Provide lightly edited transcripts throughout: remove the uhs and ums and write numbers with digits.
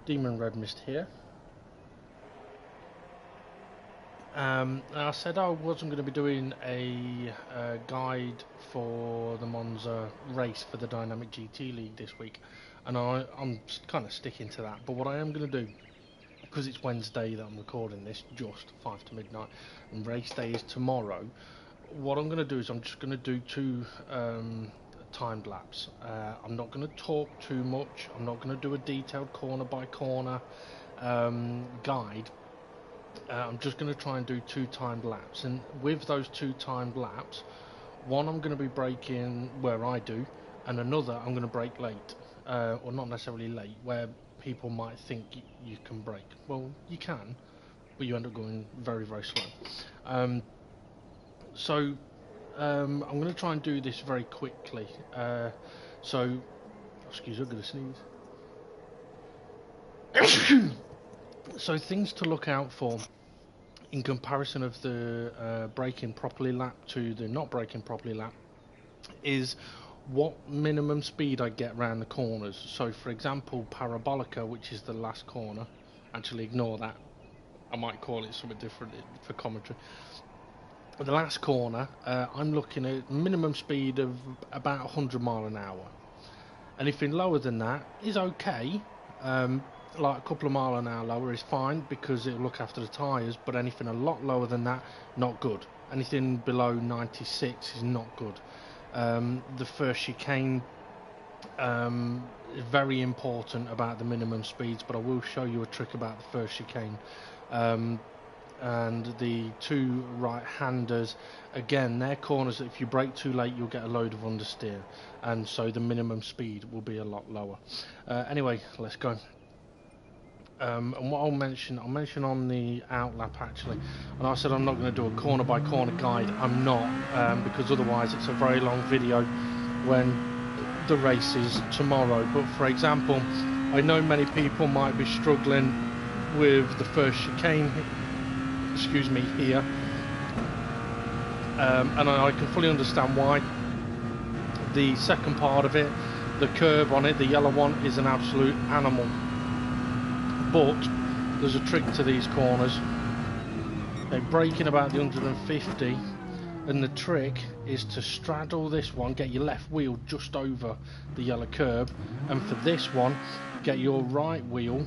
Demon Red Mist here. I said I wasn't going to be doing a guide for the Monza race for the Dynamic GT League this week, and I'm kind of sticking to that. But what I am going to do, because it's Wednesday that I'm recording this, just 5 to midnight, and race day is tomorrow, what I'm going to do is I'm just going to do 2 timed laps. I'm not going to talk too much. I'm not going to do a detailed corner by corner guide. I'm just going to try and do 2 timed laps, and with those 2 timed laps, one I'm going to be braking where I do, and another I'm going to brake late, or not necessarily late, where people might think you can brake. Well, you can, but you end up going very, very slow. I'm going to try and do this very quickly. Excuse me, I'm going to sneeze. So things to look out for in comparison of the braking properly lap to the not braking properly lap is what minimum speed I get around the corners. So for example, Parabolica, which is the last corner, actually ignore that, I might call it something different for commentary. The last corner, I'm looking at minimum speed of about 100 mile an hour. Anything lower than that is okay. Like a couple of mile an hour lower is fine because it'll look after the tyres, but anything a lot lower than that, not good. Anything below 96 is not good. The first chicane is very important about the minimum speeds, but I will show you a trick about the first chicane. And the 2 right-handers, again, they're corners that if you brake too late you'll get a load of understeer, and so the minimum speed will be a lot lower. Anyway, let's go. And what I'll mention on the outlap actually, and I said I'm not going to do a corner by corner guide. I'm not, because otherwise it's a very long video when the race is tomorrow. But for example, I know many people might be struggling with the first chicane, excuse me, here, and I can fully understand why. The second part of it, the curb on it, the yellow one, is an absolute animal. But there's a trick to these corners. They brake in about the 150, and the trick is to straddle this one, get your left wheel just over the yellow curb, and for this one, get your right wheel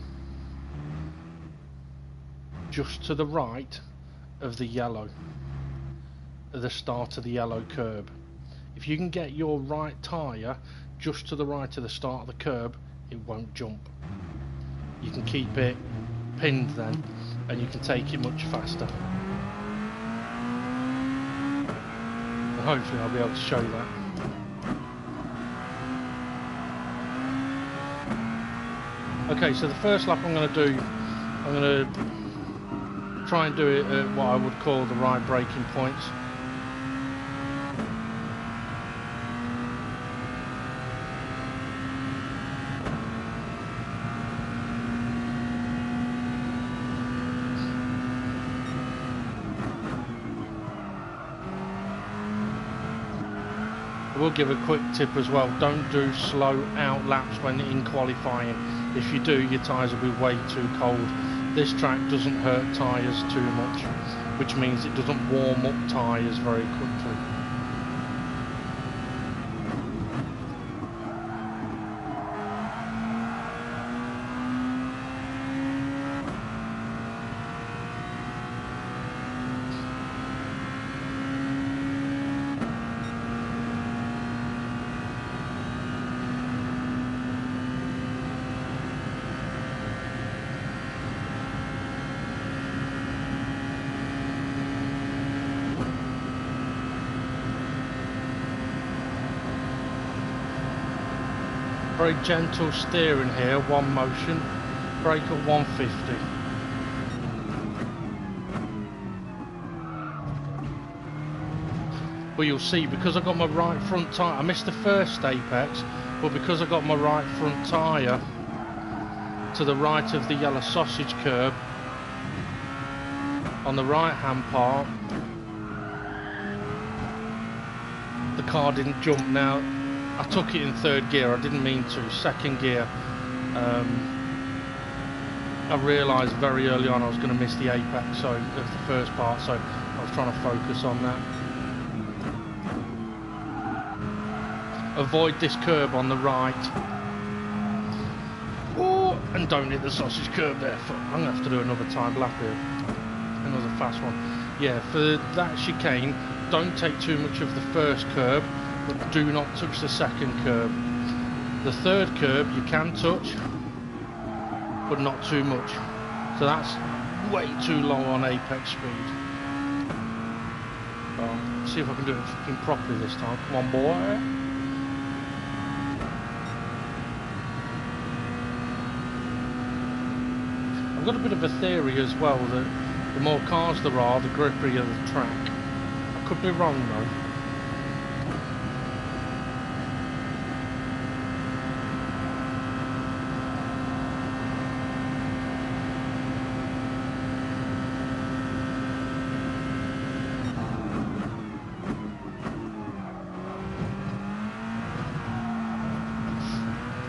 just to the right of the yellow, at the start of the yellow curb. If you can get your right tyre just to the right of the start of the curb, it won't jump. You can keep it pinned then, and you can take it much faster. And hopefully I'll be able to show you that. Okay, so the first lap I'm going to do, I'm going to try and do it at what I would call the right braking points. I will give a quick tip as well, don't do slow out laps when in qualifying. If you do, your tyres will be way too cold. This track doesn't hurt tyres too much, which means it doesn't warm up tyres very quickly. Very gentle steering here, one motion, brake at 150. But you'll see, because I got my right front tyre, I missed the first apex, but because I got my right front tyre to the right of the yellow sausage curb on the right hand part, the car didn't jump. Now I took it in 3rd gear, I didn't mean to. 2nd gear, I realised very early on I was going to miss the apex of the first part, so I was trying to focus on that. Avoid this curb on the right. Oh, and don't hit the sausage curb there. I'm going to have to do another time lap here. Another fast one. Yeah, for that chicane, don't take too much of the first curb, but do not touch the second curb. The third curb you can touch, but not too much. So that's way too low on apex speed. Well, see if I can do it fucking properly this time. Come on, boy. I've got a bit of a theory as well that the more cars there are, the gripperier the track. I could be wrong though.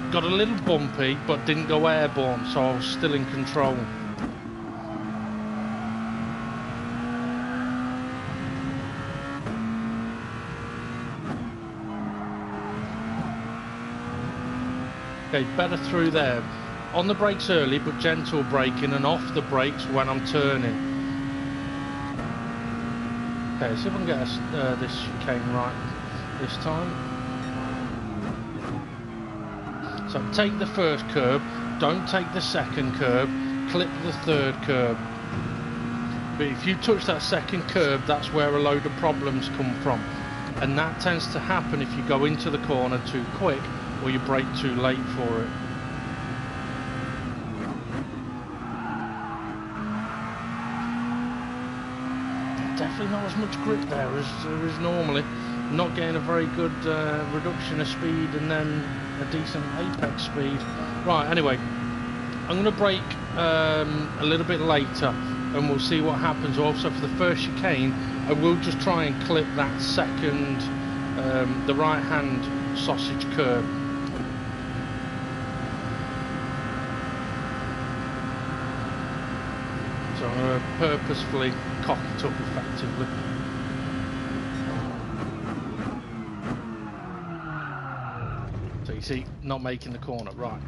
Got a little bumpy, but didn't go airborne, so I was still in control. Okay, better through there. On the brakes early, but gentle braking, and off the brakes when I'm turning. Okay, see if I can get this chicane right this time. So take the first curb, don't take the second curb, clip the third curb. But if you touch that second curb, that's where a load of problems come from. And that tends to happen if you go into the corner too quick or you brake too late for it. Definitely not as much grip there as there is normally. Not getting a very good reduction of speed and then a decent apex speed. Right, anyway, I'm going to brake a little bit later and we'll see what happens. Also for the first chicane, I will just try and clip that second, the right hand sausage curb. So I'm going to purposefully cock it up effectively. You see, not making the corner, right.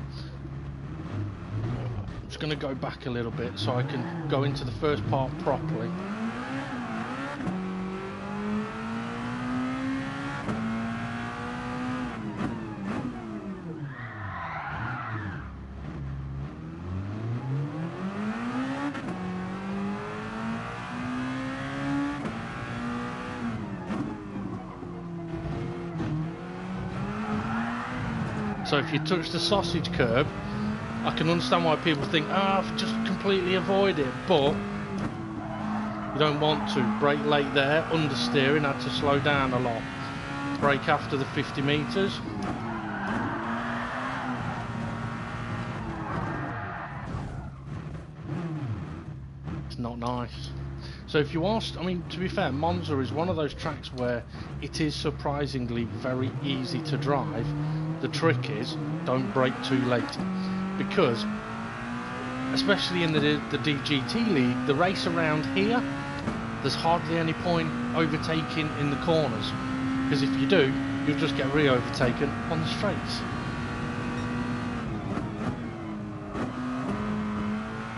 I'm just going to go back a little bit so I can go into the first part properly. So if you touch the sausage curb, I can understand why people think, I've just completely avoid it, but you don't want to. Brake late there, understeering, had to slow down a lot. Brake after the 50 metres. It's not nice. So if you ask, I mean, to be fair, Monza is one of those tracks where it is surprisingly very easy to drive. The trick is, don't brake too late, because, especially in the DGT League, the race around here, there's hardly any point overtaking in the corners, because if you do, you'll just get re-overtaken on the straights.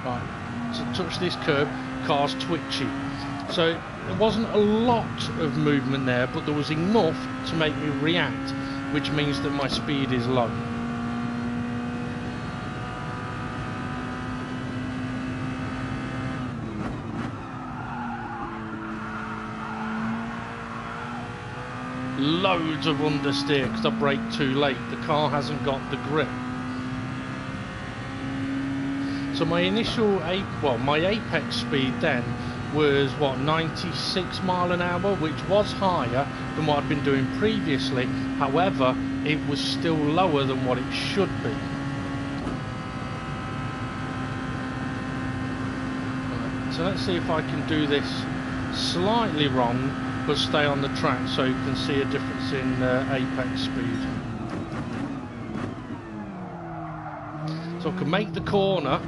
Right, so touch this curb, car's twitchy. So there wasn't a lot of movement there, but there was enough to make me react, which means that my speed is low. Loads of understeer because I braked too late. The car hasn't got the grip. So my initial, my apex speed then was what, 96 mile an hour, which was higher than what I'd been doing previously. However, it was still lower than what it should be. Right, so let's see if I can do this slightly wrong but stay on the track so you can see a difference in apex speed. So I can make the corner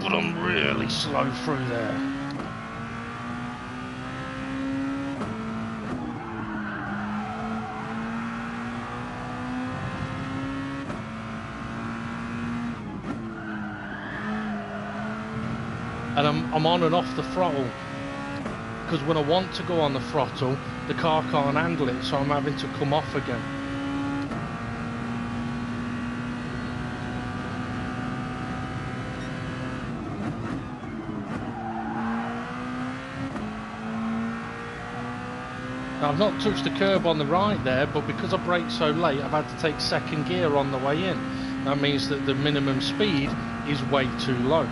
but I'm really slow through there. And I'm on and off the throttle, because when I want to go on the throttle, the car can't handle it, so I'm having to come off again. Now, I've not touched the curb on the right there, but because I braked so late, I've had to take second gear on the way in. That means that the minimum speed is way too low.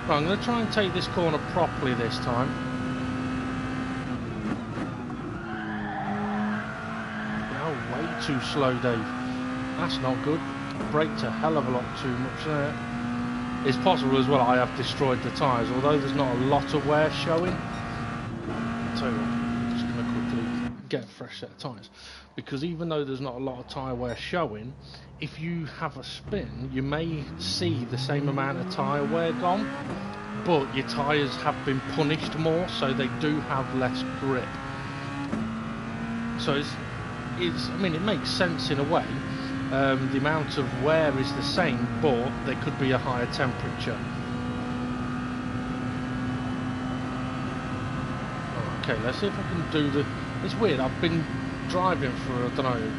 Right, I'm going to try and take this corner properly this time. Oh, way too slow, Dave. That's not good. Braked a hell of a lot too much there. It's possible as well I have destroyed the tyres, although there's not a lot of wear showing. So I'm just going to quickly get a fresh set of tyres. Because even though there's not a lot of tyre wear showing, if you have a spin, you may see the same amount of tyre wear gone, but your tyres have been punished more, so they do have less grip. So it's I mean, it makes sense in a way. The amount of wear is the same, but there could be a higher temperature. Okay, let's see if I can do the... It's weird, I've been driving for, I don't know,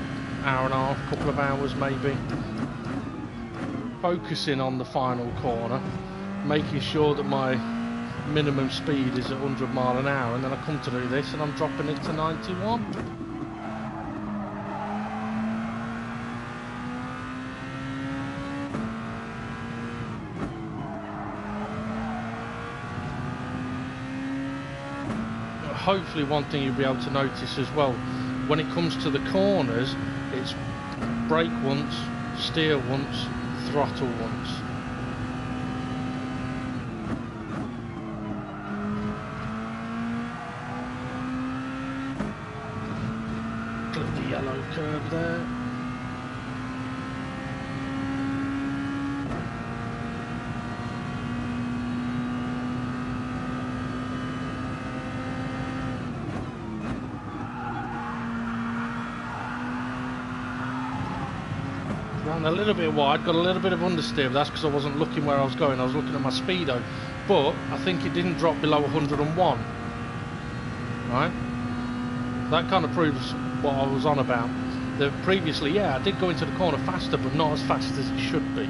hour and a half, couple of hours maybe, focusing on the final corner, making sure that my minimum speed is at 100 mile an hour, and then I come to do this and I'm dropping it to 91. Hopefully one thing you'll be able to notice as well, when it comes to the corners, it's brake once, steer once, throttle once. Clip the yellow curb there. A little bit wide, got a little bit of understeer, but that's because I wasn't looking where I was going, I was looking at my speedo. But I think it didn't drop below 101. Right? That kind of proves what I was on about. Previously, yeah, I did go into the corner faster, but not as fast as it should be.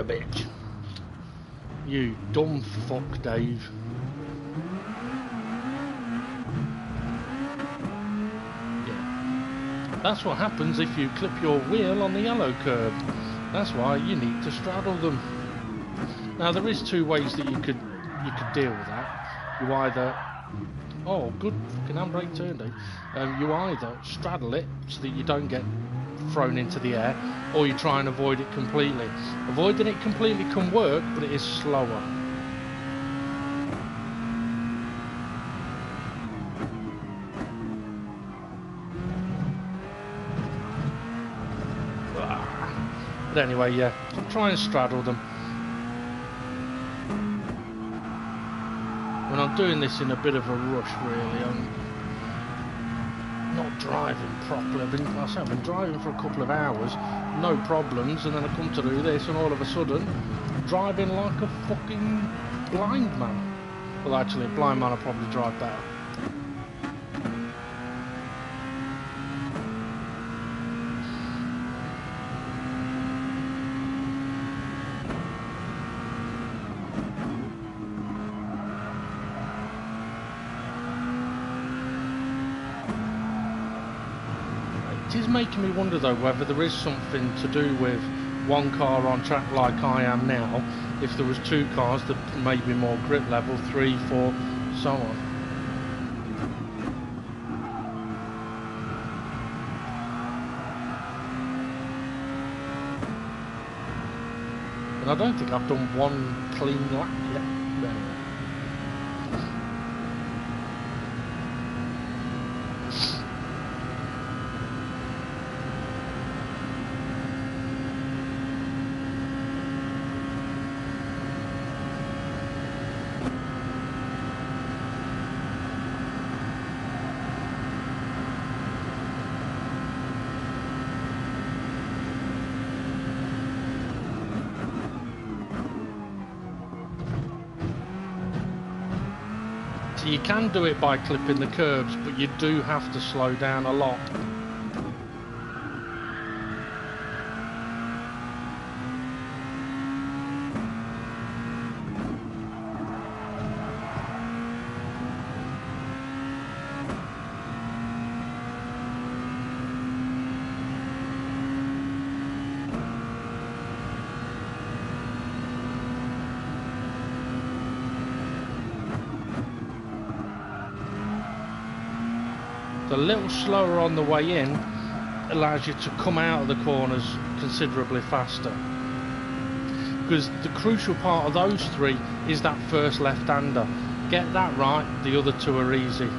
Bitch. You dumb fuck, Dave. Yeah. That's what happens if you clip your wheel on the yellow curb. That's why you need to straddle them. Now there is two ways that you could deal with that. You either... Oh, good fucking handbrake turn, Dave. You either straddle it so that you don't get thrown into the air, or you try and avoid it completely. Avoiding it completely can work, but it is slower. But anyway, yeah, try and straddle them. When I'm doing this in a bit of a rush, really, I'm not driving properly. I've been driving for a couple of hours, no problems, and then I come to do this, and all of a sudden, driving like a fucking blind man. Well, actually, a blind man will probably drive better. It is making me wonder though whether there is something to do with one car on track like I am now. If there was two cars, that may be more grip level, 3, 4, so on. And I don't think I've done one clean lap yet. Anyway. So you can do it by clipping the curbs, but you do have to slow down a lot. A little slower on the way in allows you to come out of the corners considerably faster, because the crucial part of those three is that first left-hander. Get that right, the other two are easy.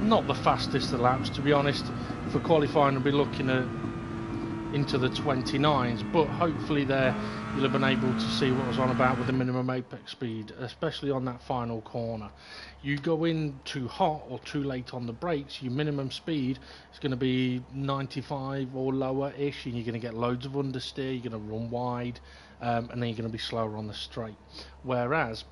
Not the fastest of laps, to be honest. For qualifying, I'll be looking at into the 29s, but hopefully there you'll have been able to see what I was on about with the minimum apex speed, especially on that final corner. You go in too hot or too late on the brakes, your minimum speed is going to be 95 or lower-ish, and you're going to get loads of understeer, you're going to run wide, and then you're going to be slower on the straight. Whereas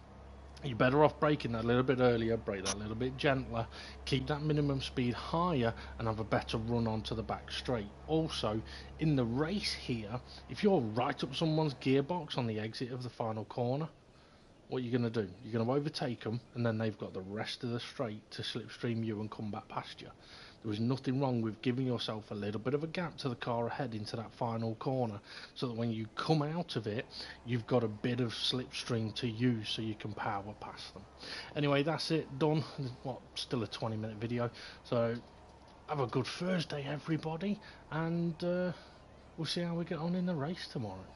you're better off braking that a little bit earlier, brake that a little bit gentler, keep that minimum speed higher, and have a better run onto the back straight. Also, in the race here, if you're right up someone's gearbox on the exit of the final corner, what are you going to do? You're going to overtake them, and then they've got the rest of the straight to slipstream you and come back past you. There is nothing wrong with giving yourself a little bit of a gap to the car ahead into that final corner, so that when you come out of it, you've got a bit of slipstream to use so you can power past them. Anyway, that's it, done. What, still a 20-minute video, so have a good Thursday, everybody, and we'll see how we get on in the race tomorrow.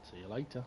See you later.